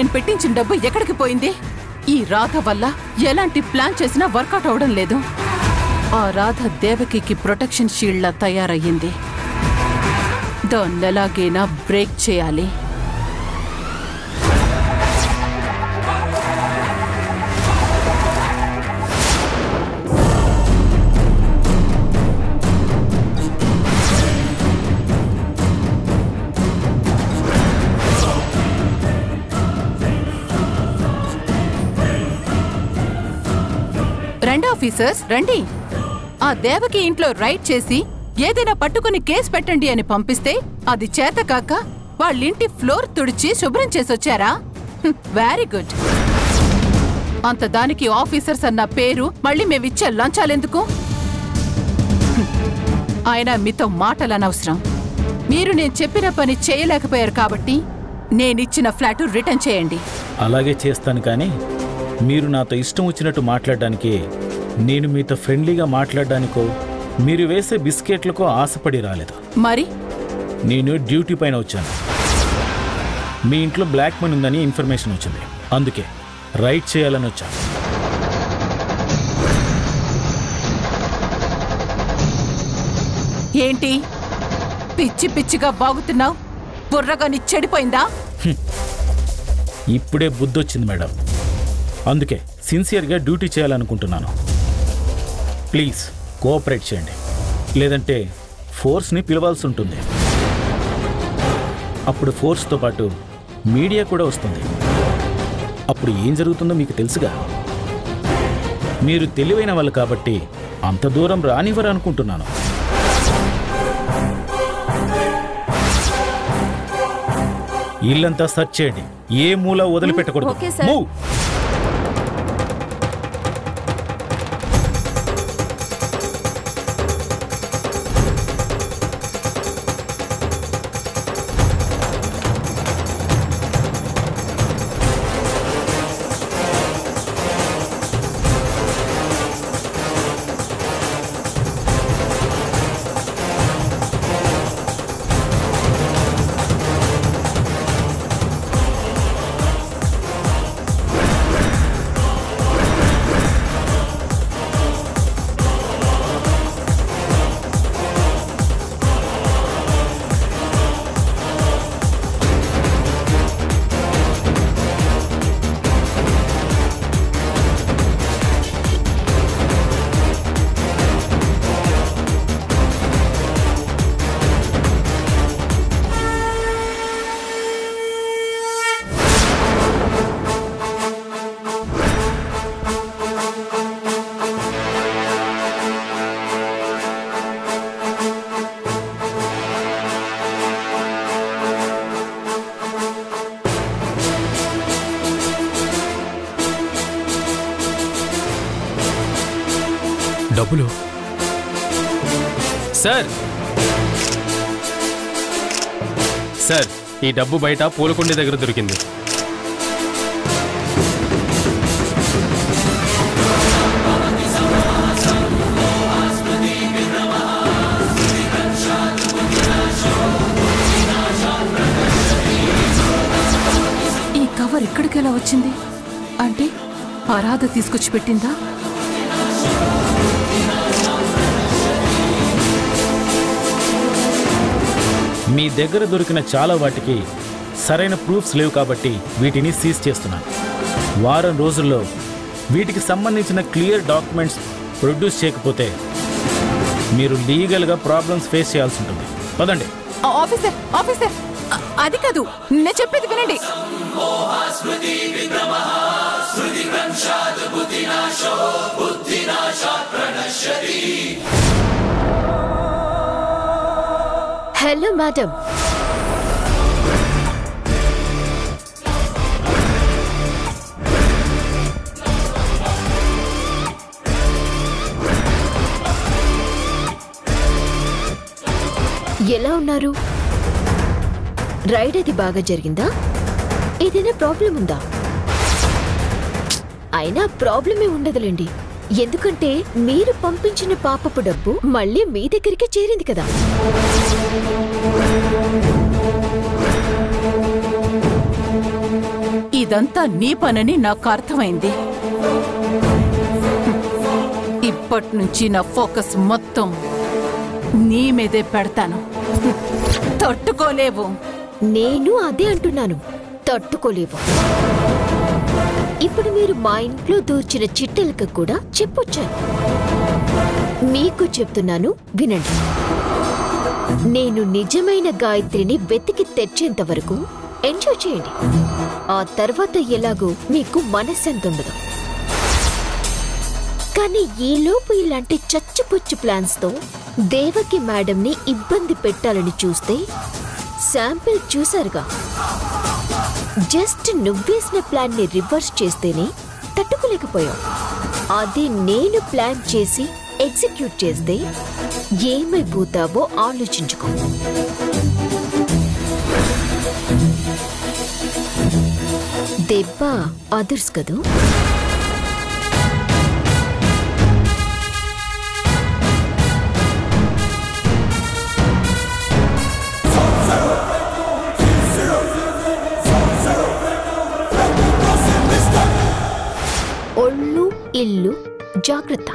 నేను పెట్టించిన డబ్బు ఎక్కడికి పోయింది? ఈ రాధ వల్ల ఎలాంటి ప్లాన్ చేసినా వర్కౌట్ అవడం లేదు. ఆ రాధ దేవకికి ప్రొటెక్షన్ షీల్డ్లా తయారయ్యింది. దాన్నెలాగైనా బ్రేక్ చేయాలి. రండి ఆఫీసర్స్, రండి. ఆ దేవకి ఇంట్లో రైడ్ చేసి ఏదైనా పట్టుకుని కేసు పెట్టండి అని పంపిస్తే అది చేతకాక వాళ్ళింటి ఫ్లోర్ తుడిచి శుభ్రం చేసొచ్చారా? Very good. అంత దానికి ఆఫీసర్స్ అన్న పేరు మళ్ళీ మేమిచ్చే లంచాలెందుకు? ఆయన మీతో మాటలు అనవసరం. మీరు నేను చెప్పిన పని చేయలేకపోయారు కాబట్టి నేనిచ్చిన ఫ్లాట్ రిటర్న్ చేయండి. అలాగే చేస్తాను, కానీ మీరు నాతో ఇష్టం వచ్చినట్టు మాట్లాడడానికి, నేను మీతో ఫ్రెండ్లీగా మాట్లాడడానికో మీరు వేసే బిస్కెట్లకో ఆశపడి రాలేదు. మరి నేను డ్యూటీ పైన వచ్చాను. మీ ఇంట్లో బ్లాక్ మనీ ఉందని ఇన్ఫర్మేషన్ వచ్చింది, అందుకే రైడ్ చేయాలని వచ్చాను. ఏంటి పిచ్చి పిచ్చిగా బాగుతున్నావు? బుర్రగాని చెడిపోయిందా? ఇప్పుడే బుద్ధొచ్చింది మేడం, అందుకే సిన్సియర్గా డ్యూటీ చేయాలనుకుంటున్నాను. ప్లీజ్ కోఆపరేట్ చేయండి, లేదంటే ఫోర్స్ని పిలవాల్సి ఉంటుంది. అప్పుడు ఫోర్స్తో పాటు మీడియా కూడా వస్తుంది. అప్పుడు ఏం జరుగుతుందో మీకు తెలుసుగా. మీరు తెలివైన వాళ్ళు కాబట్టి అంత దూరం రానివ్వరు అనుకుంటున్నాను. ఇల్లంతా సర్చ్ చేయండి, ఏ మూల వదిలిపెట్టకూడదు. మూవ్. డబ్బులు సార్, సార్ ఈ డబ్బు బయట పూలకుండి దగ్గర దొరికింది. ఈ కవర్ ఇక్కడికి ఎలా వచ్చింది? అంటే ఆ రాధ తీసుకొచ్చి పెట్టిందా? మీ దగ్గర దొరికిన చాలా వాటికి సరైన ప్రూఫ్స్ లేవు కాబట్టి వీటిని సీజ్ చేస్తున్నాను. వారం రోజుల్లో వీటికి సంబంధించిన క్లియర్ డాక్యుమెంట్స్ ప్రొడ్యూస్ చేయకపోతే మీరు లీగల్గా ప్రాబ్లమ్స్ ఫేస్ చేయాల్సి ఉంటుంది. పదండి. ఆఫీసర్ ఆఫీసర్, అది కాదు, నేను చెప్పేది వినండి. హలో మేడం, ఎలా ఉన్నారు? రైడ్ అది బాగా జరిగిందా? ఏదైనా ప్రాబ్లం ఉందా? అయినా ప్రాబ్లమే ఉండదులేండి, ఎందుకంటే మీరు పంపించిన పాపపు డబ్బు మళ్ళీ మీ దగ్గరికి చేరింది కదా. ఈ ఇదంతా నీ పనని నాకు అర్థమైంది. ఇప్పటినుంచి నా ఫోకస్ మొత్తం నీ మీదే పెడతాను. తట్టుకోలేవు. నేను అదే అంటున్నాను, తట్టుకోలేవు. ఇప్పుడు మీరు మా ఇంట్లో దూర్చిన చిట్టెలక కూడా చెప్పొచ్చాను. మీకు చెప్తున్నాను, వినండి. నేను నిజమైన గాయత్రిని వెతికి తెచ్చేంత వరకు ఎంజాయ్ చేయండి. ఆ తర్వాత ఎలాగో మీకు మనశ్శాంతి ఉండదు. కానీ ఈలోపు ఇలాంటి చచ్చుపుచ్చు ప్లాన్స్ తో దేవకి మేడంని ఇబ్బంది పెట్టాలని చూస్తే శాంపిల్ చూసారుగా. జస్ట్ నువ్వేసిన ప్లాన్ ని రివర్స్ చేస్తేనే తట్టుకోలేకపోయావు. అది నేను ప్లాన్ చేసి ఎగ్జిక్యూట్ చేస్తే ఏమైపోతావో ఆలోచించుకో. దెబ్బ అదర్స్ కదూ. ఒళ్ళు ఇల్లు జాగ్రత్త.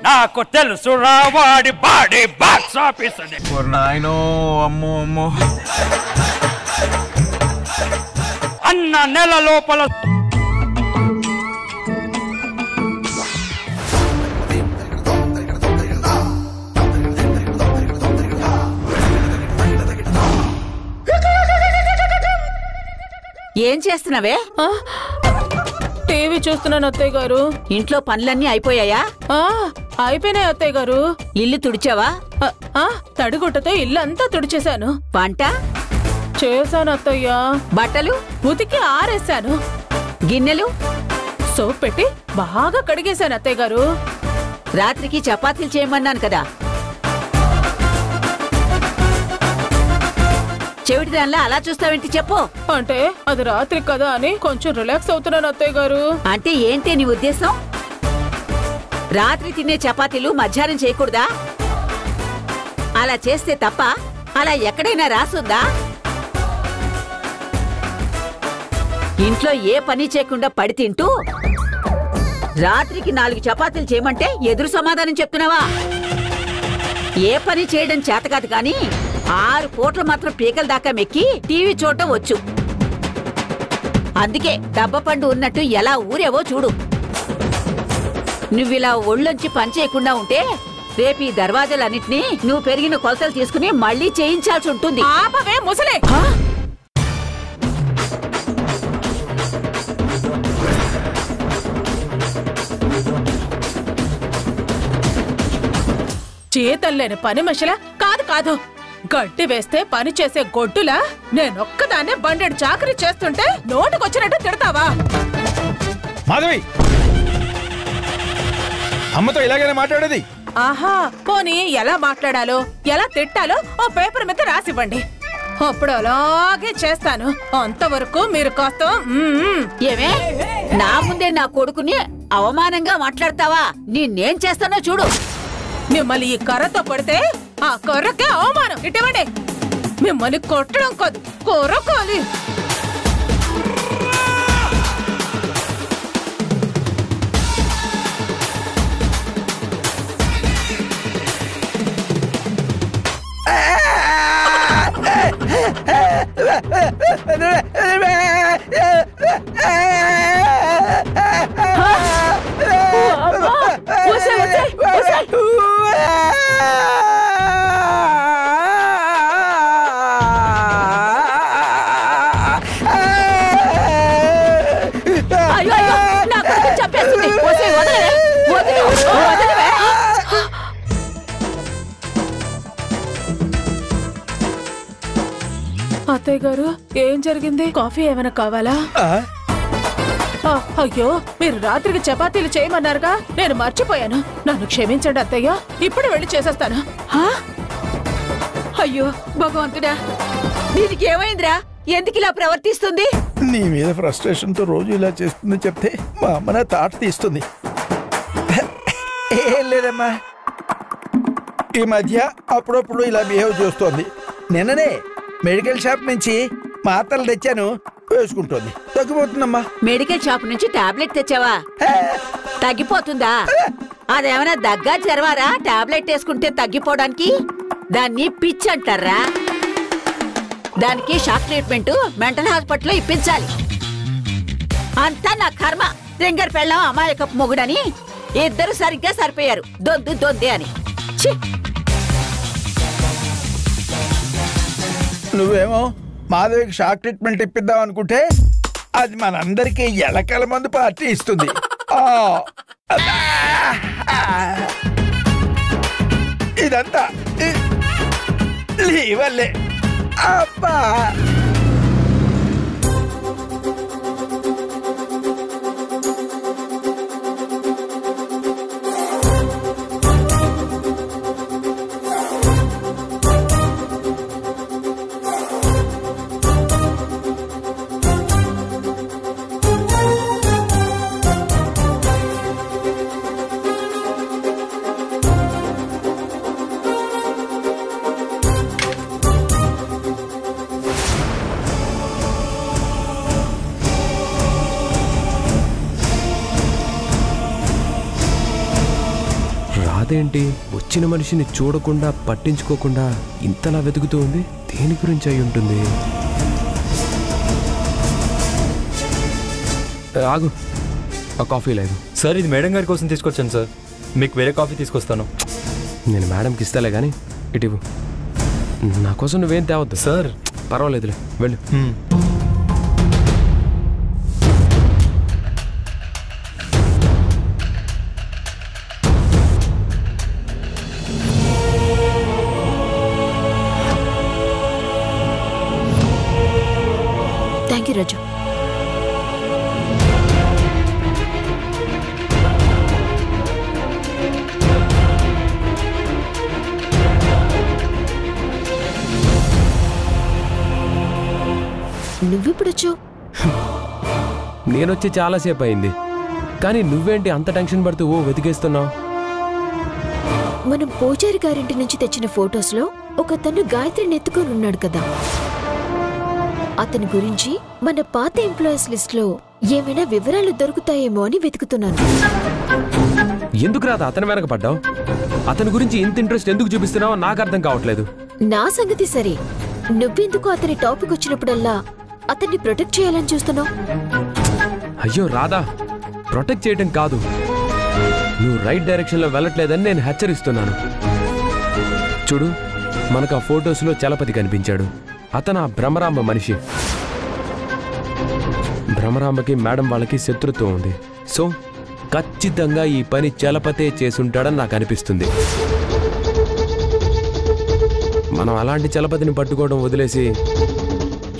నాకు తెలుసు రావాడి బాడీ బాక్స్ ఆఫీస్ అని. నాయనో, అమ్మో అమ్మో. అన్న నెల లోపల ఏం చేస్తున్నావే? టీవీ చూస్తున్నాను అత్తయ్య గారు. ఇంట్లో పనులన్నీ అయిపోయాయా? అయిపోయినాయి అత్తయ్య గారు. ఇల్లు తుడిచావా? తడిగుట్టతో ఇల్లు అంతా తుడిచేశాను. వంట చేశాను అత్తయ్య. బట్టలు ఉతికి ఆరేశాను. గిన్నెలు సోప్ పెట్టి బాగా కడిగేశాను అత్తయ్య గారు. రాత్రికి చపాతీలు చేయమన్నాను కదా, చెవిటి దానిలా అలా చూస్తావేంటి చెప్పు. అంటే అది రాత్రి కదా అని కొంచెం రిలాక్స్ అవుతున్నాను అత్తయ్య గారు. అంటే ఏంటి నీ ఉద్దేశం? రాత్రి తినే చపాతీలు మధ్యాహ్నం చేయకూడదా? అలా చేస్తే తప్ప అలా ఎక్కడైనా రాసుందా? ఇంట్లో ఏ పని చేయకుండా పడి తింటూ రాత్రికి 4 చపాతీలు చేయమంటే ఎదురు సమాధానం చెప్తున్నావా? ఏ పని చేయడం చేతకాదు కానీ 6 పూటలు మాత్రం పీకల దాకా మెక్కి టీవీ చూడటం వచ్చు. అందుకే దబ్బపండు ఉన్నట్టు ఎలా ఊరేవో చూడు. నువ్విలా ఒళ్ళొంచి పని చేయకుండా ఉంటే రేపు ఈ దర్వాజాలన్నిటినీ నువ్వు పెరిగిన కొలతలు తీసుకుని మళ్ళీ చేయించాల్సి ఉంటుంది. ఆపవే ముసలే. చేతల్లేని పని మనుషుల కాదు కాదు, గడ్డి వేస్తే పని చేసే గొడ్డులా నేనొక్కదాన్నే బండెడు చాకరీ చేస్తుంటే నోటుకొచ్చినట్టు తిడతావా? మాధవి, అమ్మతో ఇలాగైనా మాట్లాడేది? ఆహా, పోనీ ఎలా మాట్లాడాలో ఎలా తిట్టాలో ఓ పేపర్ మీద రాసివ్వండి. అప్పుడు అలాగే చేస్తాను. అంతవరకు మీరు కాస్త ఏమే నా ముందే నా కొడుకుని అవమానంగా మాట్లాడతావా? నేనేం చేస్తానో చూడు. మిమ్మల్ని ఈ కర్రతో కొడితే ఆ కర్రకే అవమానం. ఇటువంటి మిమ్మల్ని కొట్టడం కాదు, కొరకాలి. అత్తయ్య గారు, ఏం జరిగింది? కాఫీ ఏమైనా కావాలా? అయ్యో మీరు రాత్రికి చపాతీలు చేయమన్నారుగా, నేను మర్చిపోయాను. నన్ను క్షమించండి అత్తయ్య, ఇప్పుడు వెళ్ళి చేసేస్తాను. అయ్యో భగవంతుడా, దీనికి ఏమైందిరా? ఎందుకు ఇలా ప్రవర్తిస్తుంది? నీ మీద ఫ్రస్ట్రేషన్ తో రోజు ఇలా చేస్తుంది చెప్తే మా అమ్మ నా తాట తీస్తుంది. ఏం లేదమ్మా, ఈ మధ్య అప్పుడప్పుడు ఇలా బిహేవ్ చేస్తోంది. నిన్ననే మెడికల్ షాప్ నుంచి మాత్రలు తెచ్చాను, వేసుకుంటోంది, తగ్గిపోతుందమ్మా. మెడికల్ షాప్ నుంచి టాబ్లెట్ తెచ్చావా? తగ్గిపోతుందా? అదేమైనా దగ్గా జరవారా టాబ్లెట్ వేసుకుంటే తగ్గిపోవడానికి? దాన్ని పిచ్చి అంటారా? దానికి షాక్ ట్రీట్మెంట్ మెంటల్ హాస్పిటల్లో ఇప్పించాలి. అంతా నా కర్మ. రింగర్ పెళ్ళం అమాయకపు మొగుడని ఇద్దరు సరిగ్గా సరిపోయారు. దొందు దొందే అని. నువ్వేమో మాధవికి షాక్ ట్రీట్మెంట్ ఇప్పిద్దాం అనుకుంటే అది మనందరికీ ఎలకల మందు పార్టీ ఇస్తుంది. ఇదంతా వల్లే. అబ్బా అదేంటి వచ్చిన మనిషిని చూడకుండా పట్టించుకోకుండా ఇంతలా వెతుకుతూ ఉంది? దేని గురించి అయి ఉంటుంది? ఆగు, ఆ కాఫీ లేదు సార్. ఇది మేడం గారి కోసం తీసుకొచ్చాను సార్. మీకు వేరే కాఫీ తీసుకొస్తాను. నేను మేడంకి ఇస్తాలే కానీ ఇటు నా కోసం నువ్వేం తేవద్దు సార్. పర్వాలేదులే, వెళ్ళు. రాజు, నువ్వెప్పుడొచ్చు? నేనొచ్చి చాలాసేపు అయింది, కానీ నువ్వేంటి అంత టెన్షన్ పడుతూ వెతికేస్తున్నావు? మనం పూజారి గారింటి నుంచి తెచ్చిన ఫొటోస్లో ఒక తను గాయత్రిని ఎత్తుకొని ఉన్నాడు కదా, అతని గురించి మన పాత ఎంప్లాయీస్ లిస్ట్ లో ఏమైనా వివరాలు దొరుకుతాయేమో అని వెతుకుతున్నాను. ఎందుకు రాదా అతని వెనక పడ్డావు? అతని గురించి ఇంత ఇంట్రెస్ట్ ఎందుకు చూపిస్తున్నావో నాకు అర్థం కావట్లేదు. నా సంగతి సరే, నువ్వెందుకు అతని టాపిక్ వచ్చినప్పుడల్లా అతన్ని ప్రొటెక్ట్ చేయాలని చూస్తున్నావు? అయ్యో రాధా, ప్రొటెక్ట్ చేయటం కాదు, నువ్వు రైట్ డైరెక్షన్ లో వెళ్ళట్లేదని నేను హెచ్చరిస్తున్నాను. చూడు, మనకు ఆ ఫొటోస్లో చలపతి కనిపించాడు. అతను ఆ భ్రమరాంబ మనిషి. భ్రమరాంబకి మేడం వాళ్ళకి శత్రుత్వం ఉంది. సో ఖచ్చితంగా ఈ పని చలపతే చేసుంటాడని నాకు అనిపిస్తుంది. మనం అలాంటి చలపతిని పట్టుకోవడం వదిలేసి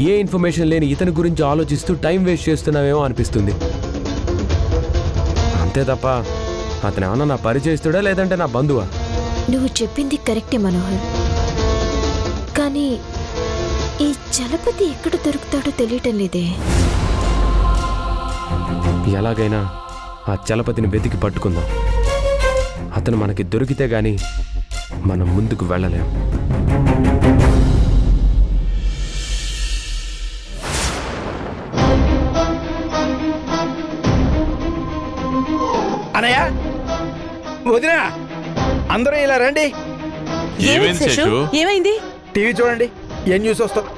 ఏ ఇన్ఫర్మేషన్ లేని ఇతని గురించి ఆలోచిస్తూ టైం వేస్ట్ చేస్తున్నామేమో అనిపిస్తుంది. అంతే తప్ప అతను ఏమన్నా నా పరిచయస్తుడా లేదంటే నా బంధువా? నువ్వు చెప్పింది కరెక్టే మనోహర్, కానీ ఈ చలపతి ఎక్కడ దొరుకుతాడో తెలియటం లేదే. ఎలాగైనా ఆ చలపతిని వెతికి పట్టుకుందాం. అతను మనకి దొరికితే గాని మనం ముందుకు వెళ్ళలేం. అనయ్య, వదినా, అందరూ ఇలా రండి. ఏమైంది? టీవీ చూడండి, ఏం న్యూస్ వస్తుంది.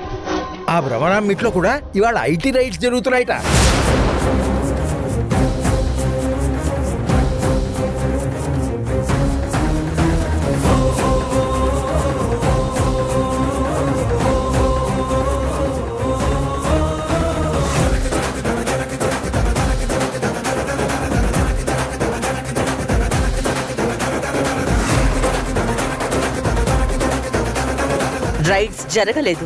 ఆ భ్రమరాం మీట్లో కూడా ఇవాళ ఐటీ రైట్స్ జరుగుతున్నాయిట. రైడ్స్ జరగలేదు,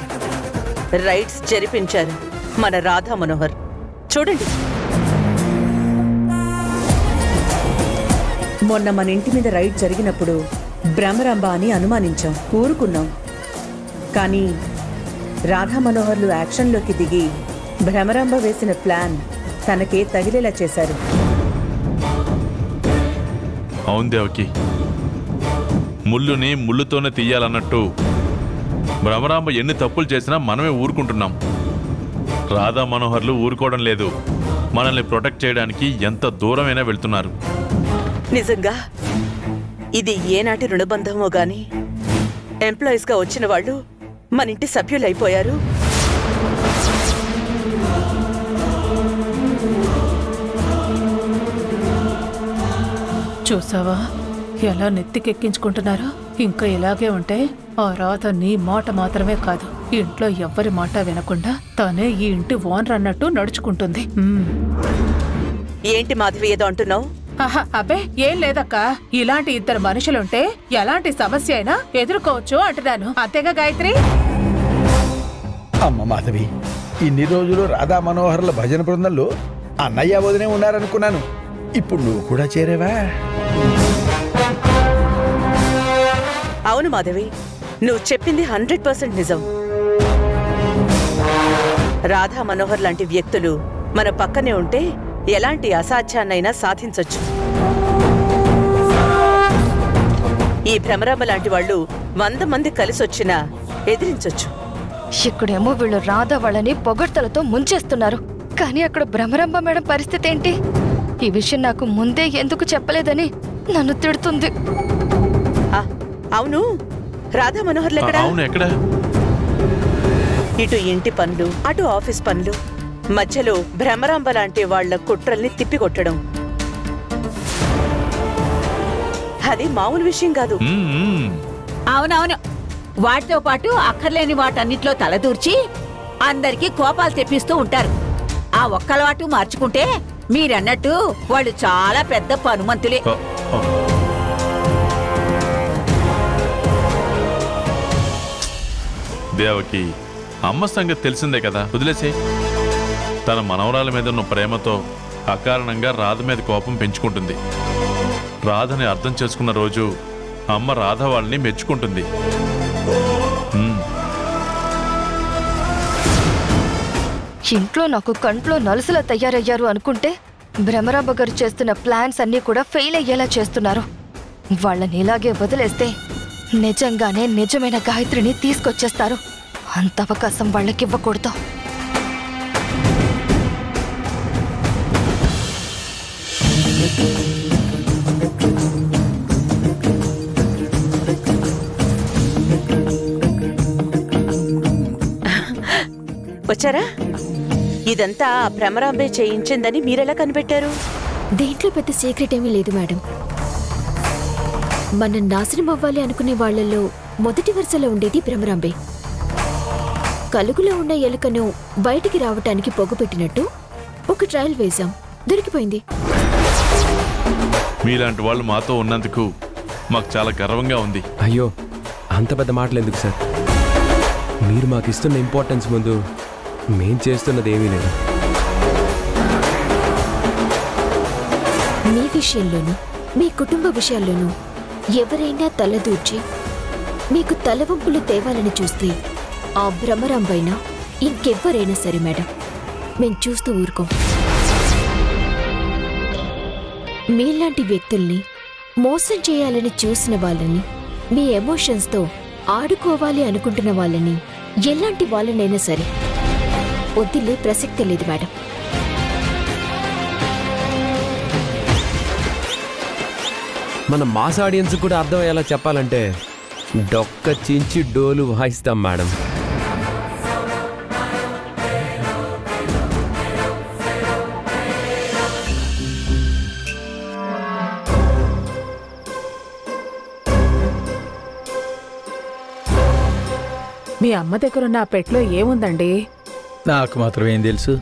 రైడ్స్ జరిపించారు మన రాధా మనోహర్. చూడండి. మొన్న మన ఇంటి మీద రైడ్ జరిగినప్పుడు భ్రమరాంబ అని అనుమానించాం, ఊరుకున్నాం. కానీ రాధా మనోహర్లు యాక్షన్లోకి దిగి భ్రమరాంబ వేసిన ప్లాన్ తనకే తగిలేలా చేశారు. అవును దేవకి, ముళ్ళుని ముళ్ళుతోనే తీయాలన్నట్టు భ్రమరాంబ ఎన్ని తప్పులు చేసినా మనమే ఊరుకుంటున్నాం. రాధా మనోహర్లు ఊరుకోవడం లేదు. మనల్ని ప్రొటెక్ట్ చేయడానికి ఎంత దూరమైనా వెళ్తున్నారు. నిజంగా ఇది ఏనాటి రుణబంధమో గాని ఎంప్లాయీస్గా వచ్చిన వాళ్ళు మన ఇంటి సభ్యులైపోయారు. చూసావా ఎలా నెత్తికెక్కించుకుంటున్నారో? ఇంకా ఇలాగే ఉంటే ఆ రాధ నీ మాట మాత్రమే కాదు, ఇంట్లో ఎవ్వరి మాట వినకుండా తానే ఈ ఇంటి ఓనర్ అన్నట్టు నడుచుకుంటుంది. ఏంటి మాధవి ఏదో అంటున్నావు? అబ్బే ఏం లేదక్క, ఇలాంటి ఇద్దరు మనుషులుంటే ఎలాంటి సమస్య అయినా ఎదుర్కోవచ్చు అంటున్నాను. అంతేగా గాయత్రి? అమ్మ మాధవి, ఇన్ని రోజులు రాధా మనోహర్ల భజన బృందంలో అన్నయ్య వదినే ఉన్నారనుకున్నాను. ఇప్పుడు నువ్వు కూడా చేరేవా? అవును మాధవి, నువ్వు చెప్పింది 100% నిజం. రాధా మనోహర్ లాంటి వ్యక్తులు మన పక్కనే ఉంటే ఎలాంటి అసాధ్యాన్నైనా సాధించొచ్చు. ఈ భ్రమరాంబ లాంటి వాళ్ళు 100 మంది కలిసొచ్చినా ఎదిరించొచ్చు. ఇక్కడేమో వీళ్ళు రాధా వాళ్ళని పొగడ్తలతో ముంచేస్తున్నారు, కానీ అక్కడ భ్రమరాంబ మేడం పరిస్థితి ఏంటి? ఈ విషయం నాకు ముందే ఎందుకు చెప్పలేదని నన్ను తిడుతుంది. అవును, రాధా మనోహర్లు ఎక్కడ? ఇటు ఇంటి పనులు, అటు ఆఫీస్ పనులు, మధ్యలో భ్రమరాంబ లాంటి వాళ్ల కుట్రల్ని తిప్పికొట్టడం అది మామూలు విషయం కాదు. అవునవును, వాటితో పాటు అక్కర్లేని వాటన్నిటిలో తలదూర్చి అందరికీ కోపాలు తెప్పిస్తూ ఉంటారు. ఆ ఒక్కలవాటు మార్చుకుంటే మీరన్నట్టు వాళ్ళు చాలా పెద్ద పనుమంతులే. దేవకి, అమ్మ సంగతి తెలిసిందే కదా, వదిలేసే. తన మనవరాల మీద ఉన్న ప్రేమతో అకారణంగా రాధ మీద కోపం పెంచుకుంటుంది. రాధని అర్థం చేసుకున్న రోజు అమ్మ రాధ వాళ్ళని మెచ్చుకుంటుంది. ఇంట్లో నాకు కంట్లో నలుసులా తయారయ్యారు అనుకుంటే భ్రమరాంబ గారు చేస్తున్న ప్లాన్స్ అన్నీ కూడా ఫెయిల్ అయ్యేలా చేస్తున్నారు. వాళ్ళని ఇలాగే వదిలేస్తే నిజంగానే నిజమైన గాయత్రిని తీసుకొచ్చేస్తారు. అంత అవకాశం వాళ్ళకివ్వకూడదు. వచ్చారా? ఇదంతా భ్రమరాంబే చేయించిందని మీరెలా కనిపెట్టారు? దేంట్లో పెద్ద సీక్రెట్ ఏమీ లేదు మేడం. మనం నాశనం అవ్వాలి అనుకునే వాళ్లలో మొదటి వరుసలో ఉండేది భ్రమరాంబే. కలుగులో ఉన్న ఎలుకను బయటికి రావటానికి పొగపెట్టినట్టు ఒక ట్రయల్ వేశాం, దొరికిపోయింది. మీలాంటి వాళ్ళు మాతో ఉన్నందుకు మాకు చాలా గర్వంగా ఉంది. అయ్యో, అంత పెద్ద మాటలు ఎందుకు సార్? మీరు మాకు ఇస్తున్న ఇంపార్టెన్స్ ముందు మేం చేస్తున్నది ఏమీ లేదు. మీ విషయంలోనూ మీ కుటుంబ విషయాల్లోనూ ఎవరైనా తలదూర్చి మీకు తలవంపులు తేవాలని చూస్తే ఆ భ్రమరాంబైనా ఇంకెవ్వరైనా సరే మేడం, మేం చూస్తూ ఊరుకోం. మీలాంటి వ్యక్తుల్ని మోసం చేయాలని చూసిన వాళ్ళని, మీ ఎమోషన్స్తో ఆడుకోవాలి అనుకుంటున్న వాళ్ళని, ఎలాంటి వాళ్ళనైనా సరే వదిలే ప్రసక్తి లేదు మేడం. మన మాస్ ఆడియన్స్ కూడా అర్థమయ్యేలా చెప్పాలంటే డొక్క చించి డోలు వాయిస్తాం మేడం. మీ అమ్మ దగ్గరున్న ఆ పెట్లో ఏముందండి? నాకు మాత్రం ఏం తెలుసు.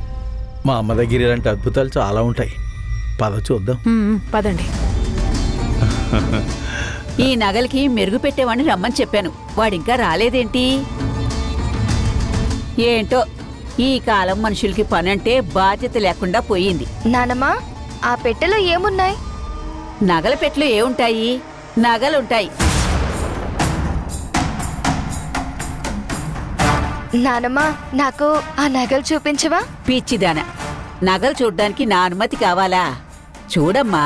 మా అమ్మ దగ్గర ఇలాంటి అద్భుతాలు చాలా ఉంటాయి. పద చూద్దాం. పదండి. ఈ నగలకి మెరుగు పెట్టేవాడిని రమ్మని చెప్పాను, వాడింకా రాలేదేంటి? ఏంటో ఈ కాలం మనుషులకి పనంటే బాధ్యత లేకుండా పోయింది. నానమ్మా, ఆ పెట్టెలో ఏమున్నాయి? నగల పెట్లు ఏముంటాయి? నగలుంటాయి. నానమ్మ, నాకు ఆ నగలు చూపించవా? పిచ్చిదాన, నగలు చూడ్డానికి నా అనుమతి కావాలా? చూడమ్మా.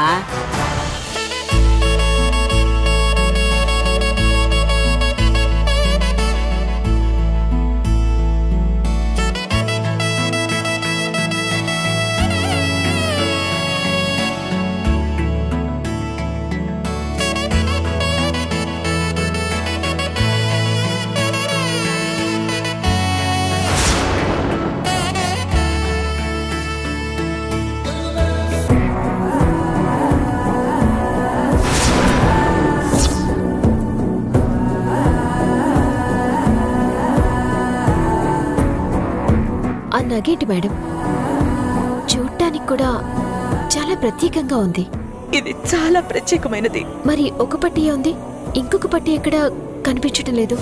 ఆ నగేంటి మేడం? చూడటానికి కూడా చాలా ప్రత్యేకంగా ఉంది. ఇది చాలా ప్రత్యేకమైనది. మరి ఒక పట్టీ ఉంది, ఇంకొక పట్టీ ఎక్కడ కనిపించటం లేదు.